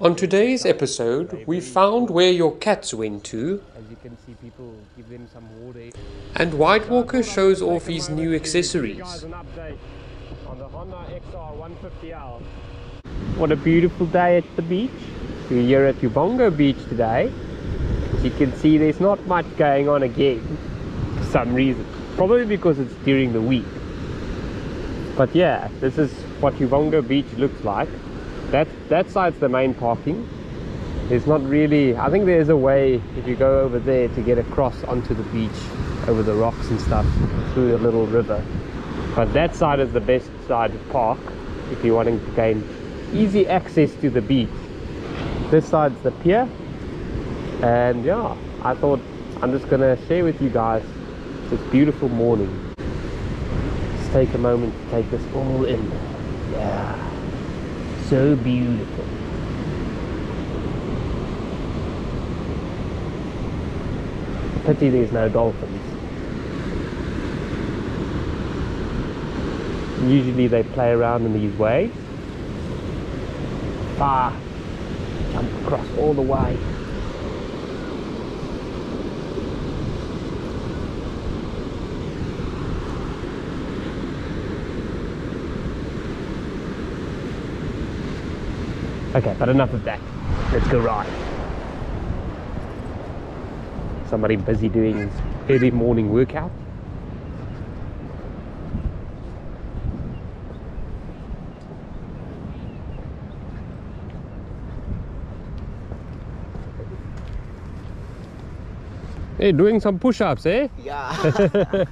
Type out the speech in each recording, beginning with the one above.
On today's episode, we found where your cats went to, As you can see, people give them some water. and Whitewalker shows off his new accessories. Guys, an update on the Honda XR150l. What a beautiful day at the beach. We're here at Uvongo beach today. As you can see, there's not much going on again for some reason. Probably because it's during the week. But yeah, this is what Uvongo beach looks like. That side's the main parking. There's not really, I think there's a way if you go over there to get across onto the beach over the rocks and stuff through a little river. But that side is the best side to park if you're wanting to gain easy access to the beach. This side's the pier, and yeah, I thought I'm just gonna share with you guys this beautiful morning. Just take a moment to take this all in. Yeah. So beautiful. Pity there's no dolphins. Usually they play around in these waves. Jump across all the way. Okay, but enough of that. Let's go ride. Somebody busy doing his early morning workout. Hey, doing some push-ups, eh? Yeah.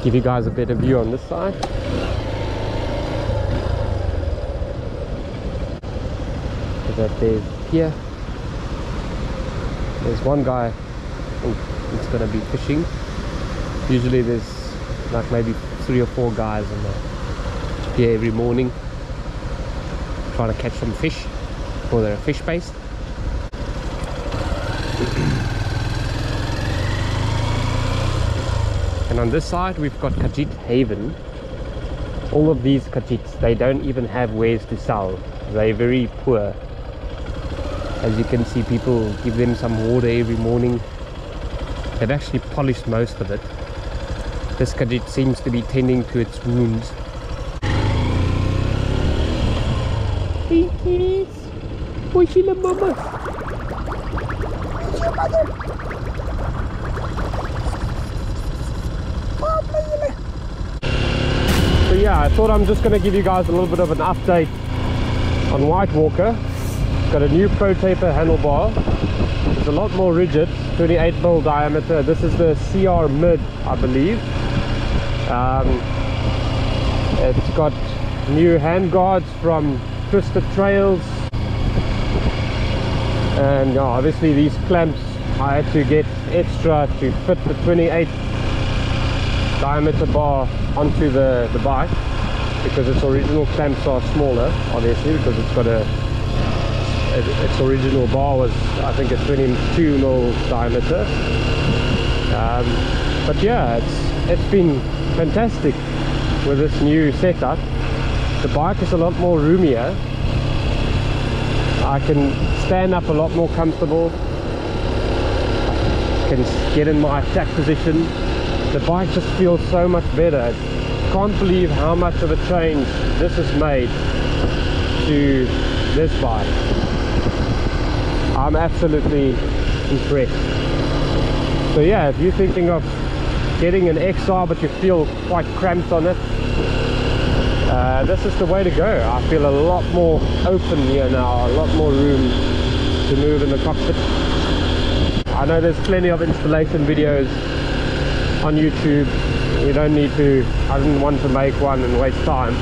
Give you guys a better view on this side. There's pier. There's one guy who's going to be fishing. Usually there's like maybe 3 or 4 guys on the pier every morning trying to catch some fish, or they're fish based. And on this side we've got Khajiit Haven. All of these Khajiits, they don't even have wares to sell. They're very poor. As you can see, people give them some water every morning. They've actually polished most of it. This Khajiit seems to be tending to its wounds. Hey kitties! Where's your little mama? Where's your mother? So yeah, I thought I'm just going to give you guys a little bit of an update on Whitewalker. It's got a new ProTaper handlebar. It's a lot more rigid, 28mm diameter. This is the CR Mid, I believe. It's got new hand guards from Twisted Trails. And obviously these clamps I had to get extra to fit the 28 diameter bar onto the bike, because its original clamps are smaller, obviously, because it's got its original bar was, I think, a 22mm diameter. But yeah, it's been fantastic with this new setup. The bike is a lot more roomier. I can stand up a lot more comfortable. I can get in my attack position. The bike just feels so much better. I can't believe how much of a change this has made to this bike. I'm absolutely impressed. So yeah, if you're thinking of getting an XR but you feel quite cramped on it, this is the way to go. I feel a lot more open here now, a lot more room to move in the cockpit. I know there's plenty of installation videos on YouTube. You don't need to, I didn't want to make one and waste time,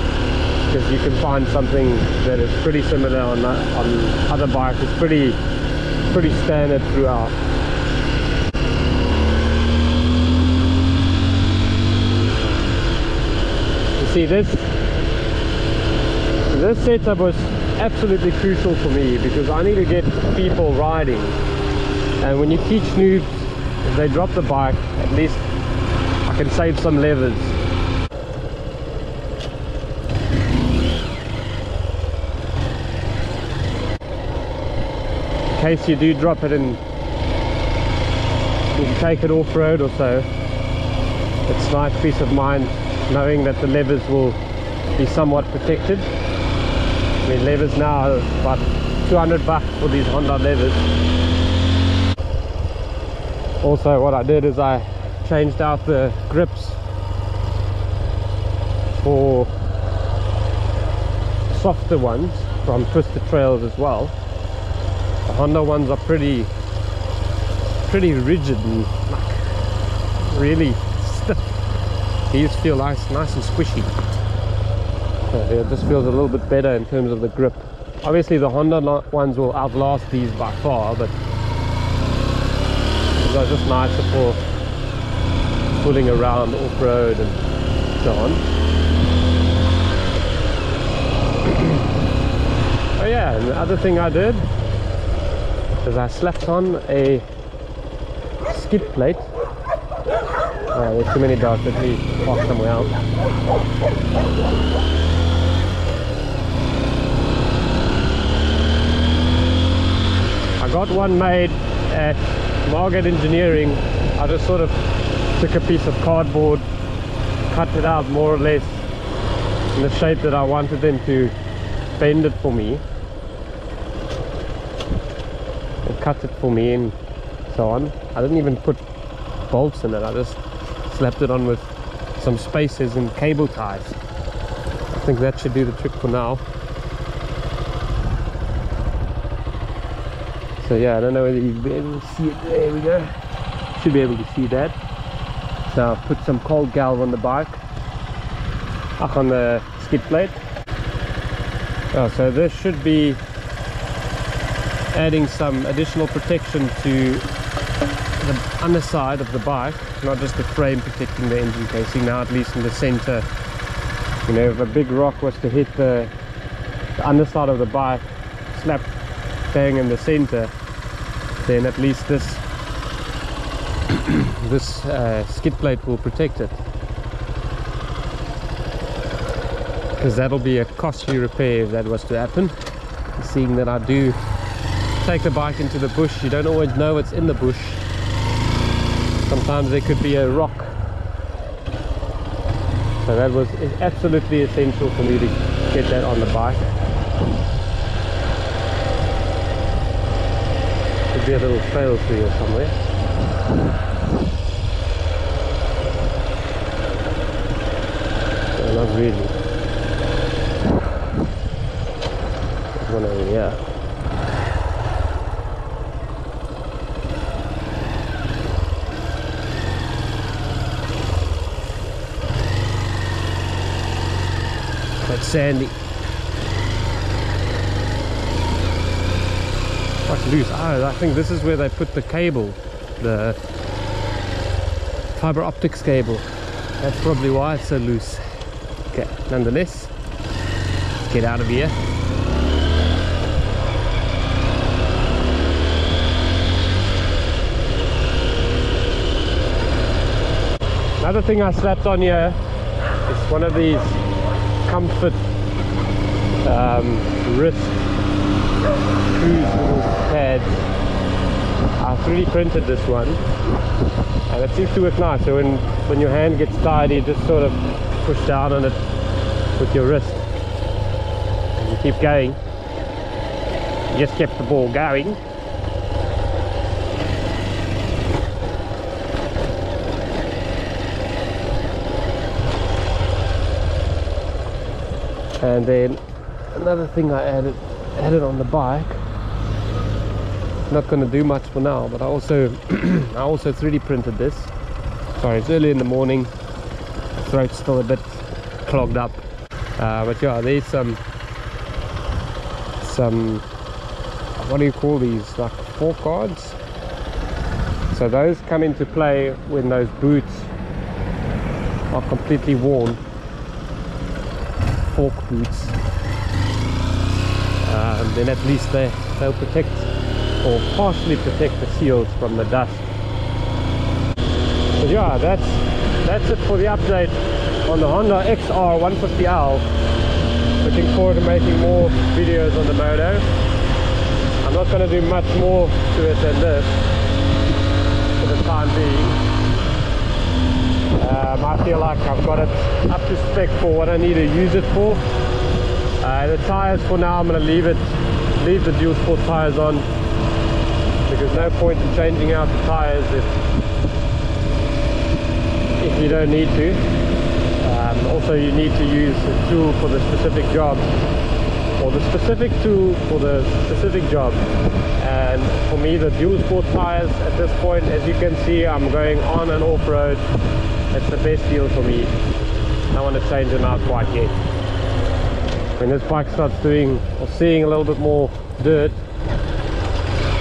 because you can find something that is pretty similar on other bikes. It's pretty standard throughout. See, this setup was absolutely crucial for me because I need to get people riding, and when you teach noobs, if they drop the bike, at least I can save some levers. In case you do drop it and you can take it off-road or so, it's nice peace of mind knowing that the levers will be somewhat protected. I mean, levers now are about 200 bucks for these Honda levers. Also, what I did is I changed out the grips for softer ones from Twisted Trails as well. The Honda ones are pretty rigid and like really stiff. These feel nice and squishy. So it just feels a little bit better in terms of the grip. Obviously the Honda ones will outlast these by far, but these are just nicer for pulling around off-road and so on. Oh yeah, and the other thing I did is I slapped on a skid plate. There's too many dogs, let me park somewhere else. I got one made at Margate Engineering. I just sort of took a piece of cardboard, cut it out more or less in the shape that I wanted them to bend it for me, and cut it for me and so on. I didn't even put bolts in it, I just slapped it on with some spacers and cable ties. I think that should do the trick for now. So yeah, I don't know whether you'll be able to see it. There we go. Should be able to see that. So I've put some cold galv on the bike, on the skid plate. Oh, so this should be adding some additional protection to the underside of the bike, not just the frame protecting the engine casing. Now at least in the center, you know, if a big rock was to hit the underside of the bike, slap bang in the center, then at least this this skid plate will protect it, because that'll be a costly repair if that was to happen. Seeing that I do take the bike into the bush, you don't always know what's in the bush. Sometimes there could be a rock, so that was absolutely essential for me to get that on the bike. Could be a little trail through here somewhere. No, not really. There's one over here. Quite sandy. Quite loose. Oh, I think this is where they put the cable, the fiber optics cable. That's probably why it's so loose. Okay, nonetheless, let's get out of here. Another thing I slapped on here is one of these comfort wrist cruise little pads. I 3D printed this one, and it seems to work nice. So when your hand gets tired, you just sort of push down on it with your wrist and you keep going. You just kept the ball going. And then another thing I added on the bike, not going to do much for now, but I also 3D printed this. Sorry, it's early in the morning, the throat's still a bit clogged up, but yeah, there's some what do you call these, like fork guards. So those come into play when those boots are completely worn. fork boots. Then at least they'll protect or partially protect the seals from the dust. But yeah, that's it for the update on the Honda XR150l. Looking forward to making more videos on the moto. I'm not going to do much more to it than this for the time being. I feel like I've got it up to spec for what I need to use it for. The tires for now, I'm going to leave the dual sport tires on, because no point in changing out the tires if you don't need to. Also, you need to use a tool for the specific job, or the specific tool for the specific job. And for me, the dual sport tires at this point, as you can see, I'm going on and off road. It's the best deal for me. I don't want to change them out quite yet. When this bike starts doing or seeing a little bit more dirt,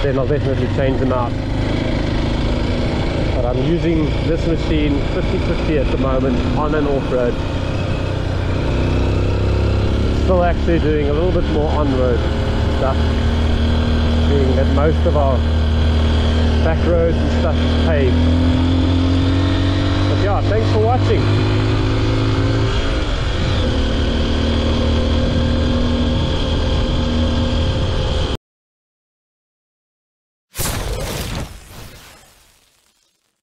then I'll definitely change them out. But I'm using this machine 50-50 at the moment, on and off road. Still actually doing a little bit more on-road stuff, being that most of our back roads and stuff is paved. But yeah, thanks for watching.